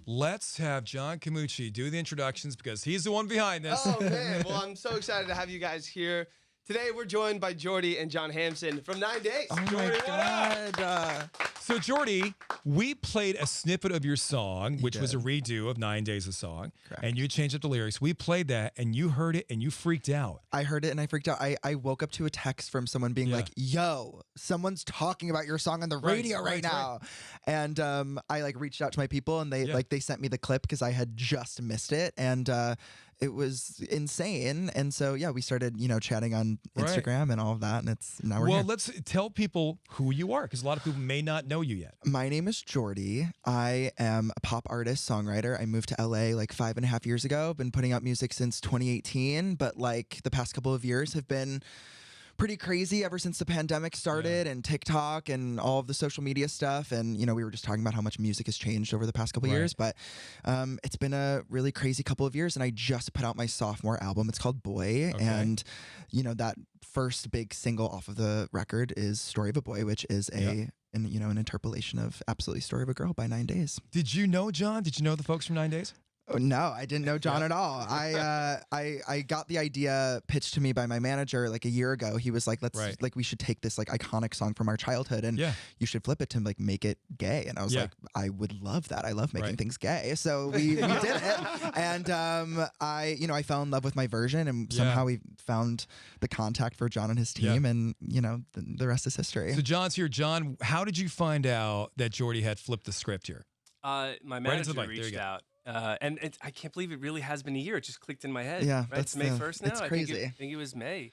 let's have John Camucci do the introductions because he's the one behind this. Oh, man. Well, I'm so excited to have you guys here. Today, we're joined by Jordy and John Hampson from 9 Days. Oh, my God. So, Jordy, we played a snippet of your song, which was a redo of 9 Days of Song. Correct. And and you changed up the lyrics. We played that, and you heard it, and you freaked out. I heard it and I freaked out. I woke up to a text from someone being like, yo, someone's talking about your song on the radio right now. And I like reached out to my people and they sent me the clip because I had just missed it. And it was insane. And so, yeah, we started, chatting on Instagram and all of that. And now we're here. Well, let's tell people who you are because a lot of people may not know you yet. My name is Jordy. I am a pop artist, songwriter. I moved to LA like 5.5 years ago. Been putting out music since 2018, but like the past couple of years have been pretty crazy ever since the pandemic started and TikTok and all of the social media stuff. And, we were just talking about how much music has changed over the past couple of years, but it's been a really crazy couple of years. And I just put out my sophomore album. It's called Boy. Okay. And, that first big single off of the record is Story of a Boy, which is an interpolation of Absolutely Story of a Girl by 9 Days. Did you know John? Did you know the folks from 9 Days? Oh, no, I didn't know John at all. I got the idea pitched to me by my manager like a year ago. He was like, we should take this like iconic song from our childhood and you should flip it to like make it gay. And I was like, I would love that. I love making things gay. So we did it. And I fell in love with my version and somehow we found the contact for John and his team and the rest is history. So John's here. John, how did you find out that Jordy had flipped the script here? My manager reached out. And I can't believe it really has been a year. It just clicked in my head. Yeah, right? It's May 1st now. It's crazy. I think it was May.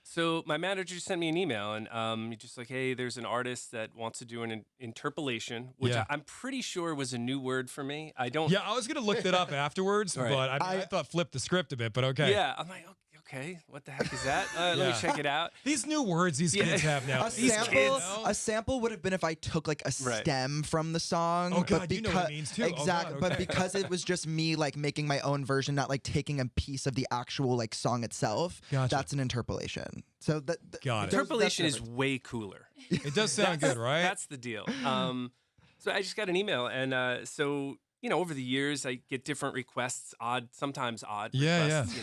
So my manager sent me an email and he's just like, hey, there's an artist that wants to do an interpolation, which I'm pretty sure was a new word for me. I don't. Yeah, I was going to look that up afterwards, but I thought flip the script a bit, but okay. Yeah, I'm like, okay, what the heck is that? Let me check it out. These new words these kids have now. A sample would have been if I took like a stem from the song. Oh God, you know what it means too. Exactly, oh, God, okay. But because it was just me like making my own version, not like taking a piece of the actual like song itself. Gotcha. That's an interpolation. So interpolation is way cooler. It does sound good, right? That's the deal. So I just got an email, and so over the years I get different requests, sometimes odd requests.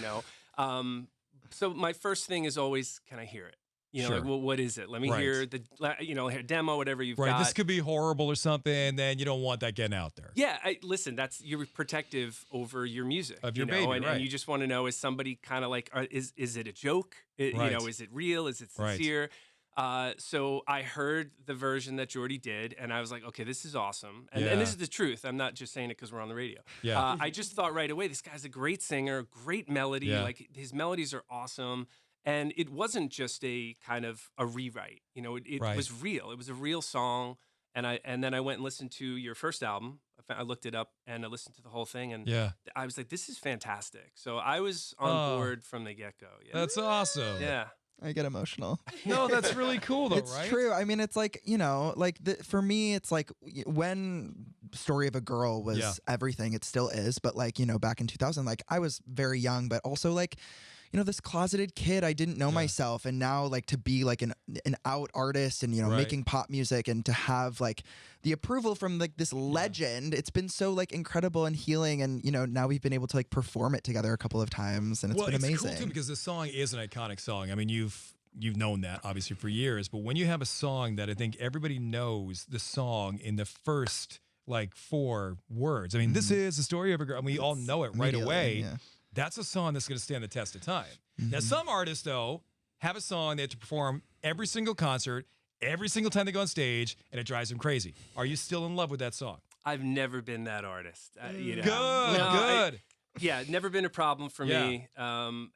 So my first thing is always, can I hear it? Like, well, what is it? Let me hear the, hear demo, whatever you've got. This could be horrible or something, and then you don't want that getting out there. Yeah, listen, you're protective over your music. Of your baby, and you just want to know, is somebody kind of like, is it a joke? Is it real? Is it sincere? So I heard the version that Jordy did, and I was like, okay, this is awesome. And this is the truth. I'm not just saying it because we're on the radio. Yeah. I just thought right away, this guy's a great singer, great melody. Yeah. Like his melodies are awesome. And it wasn't just a kind of a rewrite. It was real. It was a real song. And then I went and listened to your first album. I looked it up and I listened to the whole thing. And I was like, this is fantastic. So I was on board from the get-go. Yeah. That's awesome. Yeah. I get emotional. No, that's really cool though, it's right? It's true. I mean, it's like, for me, it's like when Story of a Girl was everything, it still is. But like, back in 2000, like I was very young, but also like, this closeted kid, I didn't know myself. And now like to be like an out artist and, making pop music and to have like the approval from like this legend, it's been so like incredible and healing. And, now we've been able to like perform it together a couple of times and it's been amazing. It's cool too because the song is an iconic song. I mean, you've known that obviously for years, but when you have a song that I think everybody knows the song in the first like 4 words, I mean, this is the story of a girl and we all know it right away. Yeah. That's a song that's going to stand the test of time. Now, some artists, though, have a song they have to perform every single concert, every single time they go on stage, and it drives them crazy. Are you still in love with that song? I've never been that artist. Good. Never been a problem for me. And,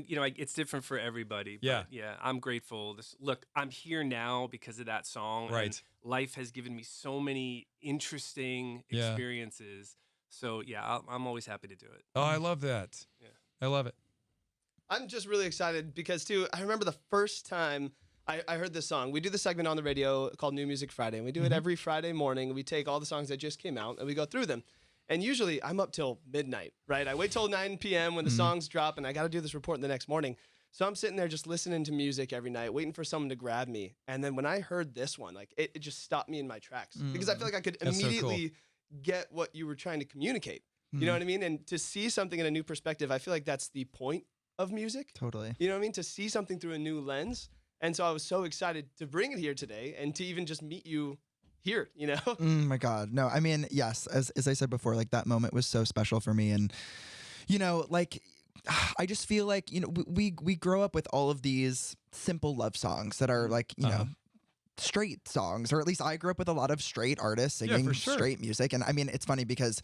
it's different for everybody. But I'm grateful. Look, I'm here now because of that song. Right. And life has given me so many interesting experiences. So, I'm always happy to do it. Oh, I love that. Yeah. I love it. I'm just really excited because, too, I remember the first time I heard this song. We do the segment on the radio called New Music Friday, and we do it every Friday morning. We take all the songs that just came out, and we go through them. And usually I'm up till midnight, right? I wait till 9 p.m. when the songs drop, and I got to do this report the next morning. So I'm sitting there just listening to music every night, waiting for someone to grab me. And then when I heard this one, like it just stopped me in my tracks because I feel like I could immediately get what you were trying to communicate. You know what I mean? And to see something in a new perspective, I feel like that's the point of music. Totally. You know what I mean? To see something through a new lens. And so I was so excited to bring it here today and to even just meet you here, you know? My God. No, I mean, yes, as I said before, like that moment was so special for me. And, you know, like, I just feel like, you know, we grow up with all of these simple love songs that are like, you know, straight songs, or at least I grew up with a lot of straight artists singing straight music. And I mean, it's funny because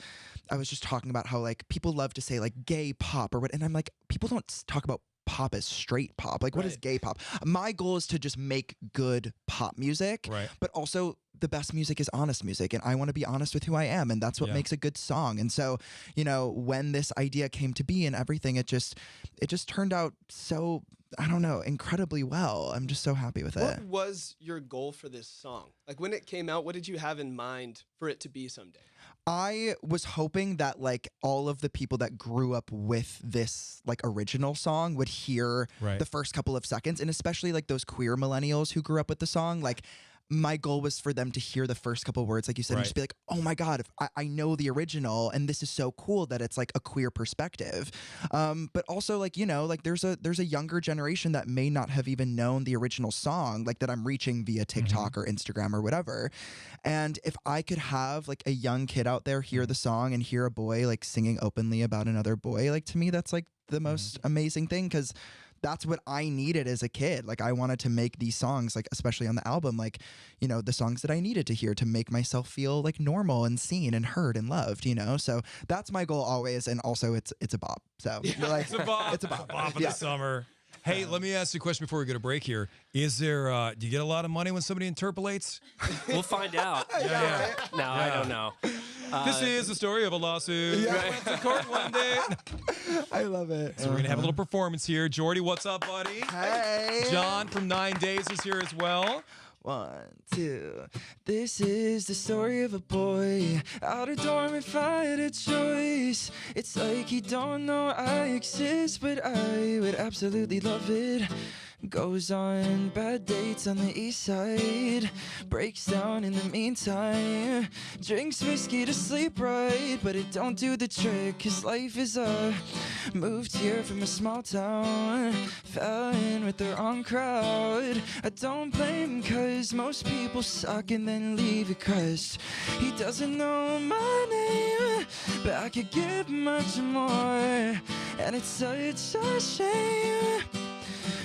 I was just talking about how like people love to say like gay pop or what, and I'm like, people don't talk about pop as straight pop. Like, what is gay pop? My goal is to just make good pop music, but also the best music is honest music, and I want to be honest with who I am, and that's what makes a good song. And so, you know, when this idea came to be and everything, it just turned out so, I don't know, incredibly well. I'm just so happy with it. What was your goal for this song? Like when it came out, what did you have in mind for it to be someday? I was hoping that like all of the people that grew up with this like original song would hear the first couple of seconds, and especially like those queer millennials who grew up with the song, like my goal was for them to hear the first couple words, like you said, and just be like, oh my God, if I know the original, and this is so cool that it's like a queer perspective. But also like, you know, like there's a younger generation that may not have even known the original song, like that I'm reaching via TikTok or Instagram or whatever. And if I could have like a young kid out there hear the song and hear a boy like singing openly about another boy, like to me, that's like the most amazing thing, because that's what I needed as a kid. Like I wanted to make these songs, like especially on the album, like, you know, the songs that I needed to hear to make myself feel like normal and seen and heard and loved, you know? So that's my goal always. And also it's a bop. So you're like, it's a bop. It's a bop. Bop in the summer. Hey, let me ask you a question before we get a break here. Is there, do you get a lot of money when somebody interpolates? We'll find out. No, I don't know. This is the story of a lawsuit. Went to court one day. I love it. So we're going to have a little performance here. Jordy, what's up, buddy? Hey. John from 9 Days is here as well. 1, 2. This is the story of a boy out of dorm if I had a choice. It's like he don't know I exist, but I would absolutely love it. Goes on bad dates on the east side, breaks down in the meantime, drinks whiskey to sleep right, but it don't do the trick, cause life is moved here from a small town, fell in with the wrong crowd. I don't blame him, cause most people suck and then leave it crushed. He doesn't know my name, but I could give much more, and it's such a shame.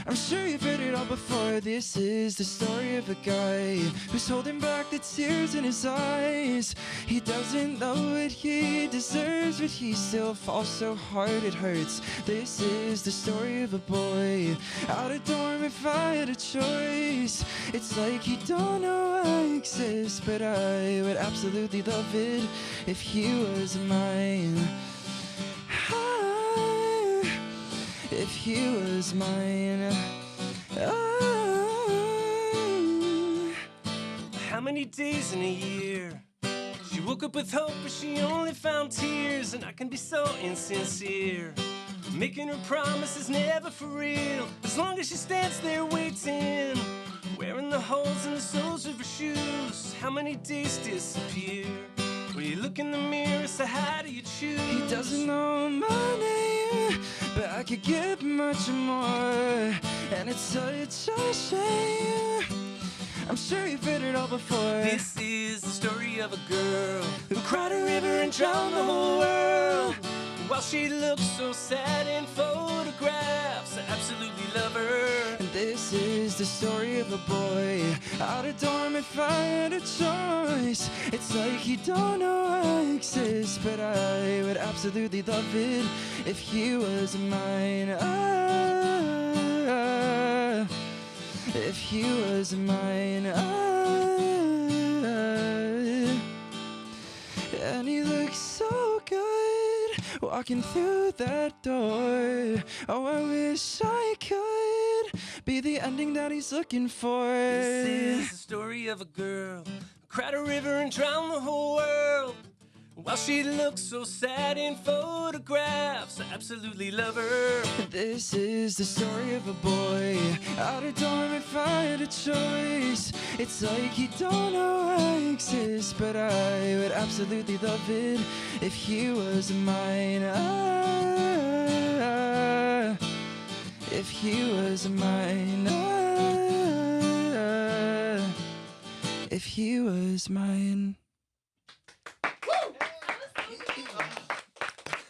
I'm sure you've heard it all before. This is the story of a guy who's holding back the tears in his eyes. He doesn't know what he deserves, but he still falls so hard it hurts. This is the story of a boy out of dorm if I had a choice. It's like he don't know I exist, but I would absolutely love it if he was mine. If he was mine. Oh. How many days in a year? She woke up with hope, but she only found tears. And I can be so insincere, making her promises never for real, as long as she stands there waiting, wearing the holes in the soles of her shoes. How many days disappear? When you look in the mirror, so how do you choose? He doesn't know my name, but I could give much more, and it's such a shame. I'm sure you've heard it all before. This is the story of a girl who cried a river and drowned the whole world, while she looks so sad in photographs. I absolutely love her. And this is the story of a boy out of dorm if I had a choice. It's like he don't know I exist, but I would absolutely love it if he was mine. If he was mine. And he looks so good walking through that door. Oh, I wish I could be the ending that he's looking for. This is the story of a girl who cried a river and drowned the whole world, while she looks so sad in photographs. I absolutely love her. This is the story of a boy out of dorm and find a choice. It's like you don't know I exist, but I would absolutely love it if he was mine. If he was mine. If he was mine.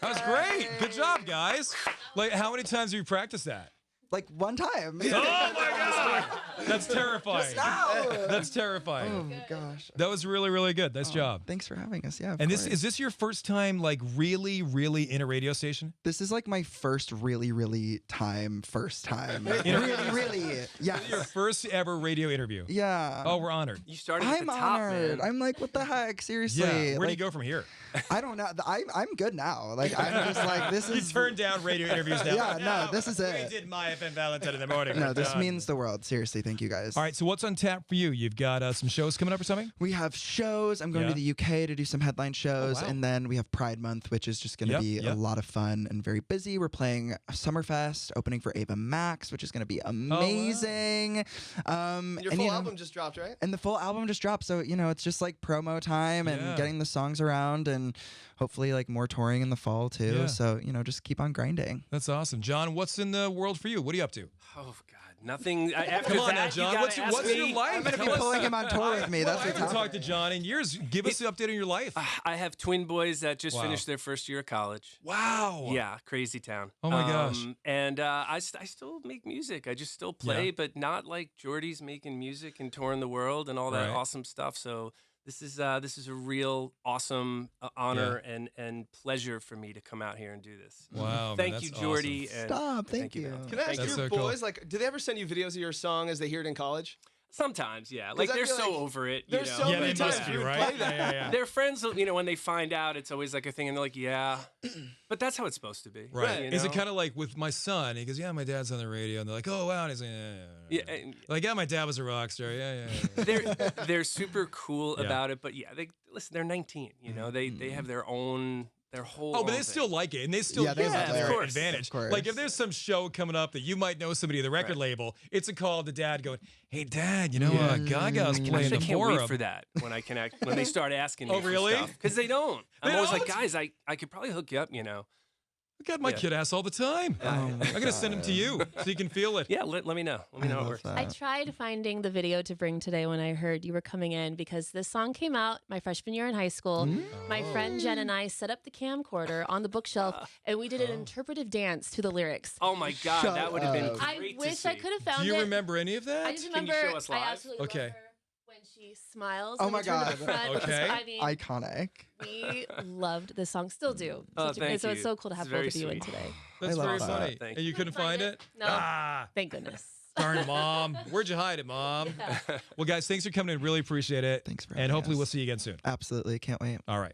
That was great. Good job, guys. Like, how many times have you practiced that? Like one time. Oh my God! That's terrifying. No! That's terrifying. Oh my gosh. That was really, really good. Nice job. Thanks for having us. Yeah. And is this your first time like really, really in a radio station? This is like my first first time. really. Yeah. Your first ever radio interview. Yeah. Oh, we're honored. You started at I'm the top, honored. man. I'm like, what the heck? Seriously. Yeah. Where do like, you go from here? I don't know. I'm good now. Like I'm just like this You is. turn down radio interviews now. Yeah. No. This is We it. did MYfm Valentine in the morning. No. We're This done. means the world. Seriously. Thank you guys. All right. So what's on tap for you? You've got some shows coming up or something? We have shows. I'm going Yeah. to the UK to do some headline shows, wow. and then we have Pride Month, which is just going to be a lot of fun and very busy. We're playing Summerfest, opening for Ava Max, which is going to be amazing. Your full album just dropped, right? And the full album just dropped, so it's just like promo time and getting the songs around, and hopefully like more touring in the fall too. Yeah. So just keep on grinding. That's awesome. John, what's in the world for you? What are you up to? Oh God, nothing. After Come on that, now, John. you What's gotta ask your me. life? I'm going to be Tell us. pulling him on tour with me. Well, That's I what's haven't talked happening. to John in years. Give us an update on your life. I have twin boys that just Wow. finished their first year of college. Wow. Yeah, crazy town. Oh my gosh. And I still make music. I just still play, but not like Jordy's making music and touring the world and all that Right. awesome stuff. So this is a real awesome honor and pleasure for me to come out here and do this. Wow. man, Thank that's you, Jordy. awesome. And Stop. Thank you. Valentine. Can I ask That's your so cool. boys, like, do they ever send you videos of your song as they hear it in college? Sometimes, yeah. Like I they're feel so like over it. there's you know? so Yeah, many they times must be, you would right? play that. Yeah. Their friends, when they find out, it's always like a thing, and they're like, "Yeah," but that's how it's supposed to be, Right. you Is it know? kind of like with my son? He goes, "Yeah, my dad's on the radio," and they're like, "Oh wow," and he's like, Yeah, "Yeah." and Like, "Yeah, my dad was a rock star." Yeah. they're super cool Yeah. about it, but yeah, they're 19. You know, they have their whole. Oh, but own they still thing. like it, and they still Yeah, they use love it to it. their Of course, advantage. of course. Like if there's some show coming up that you might know somebody at the record label, it's a call to dad going, "Hey, Dad, Gaga's I playing actually the can't forum." wait for that when when they start asking me. Oh, really? Because they don't. I'm They always like, don't? guys, I could probably hook you up. You know. I got my Yeah. kid ass all the time. I'm gonna send him to you so you can feel it. Yeah, let me know. Let me know how it works. I tried finding the video to bring today when I heard you were coming in because this song came out my freshman year in high school. My friend Jen and I set up the camcorder on the bookshelf and we did an interpretive dance to the lyrics. Oh my God, Shut that would have been up. great I to wish see. I could have found Do you it. remember any of that? I just Can you remember show us I live? absolutely Okay. love her when she smiles. Oh when my we turn to God. the front. Okay. I mean, Iconic. we loved this song, still do. Oh, thank So it's you. so cool to have It's both very of you in sweet. today. That's I love very that. funny. Thank And you couldn't find it? No. Ah, Thank goodness. darn it, Mom. Where'd you hide it, Mom? Well, guys, thanks for coming in. Really appreciate it. Thanks for And having hopefully us. we'll see you again soon. Absolutely. Can't wait. All right.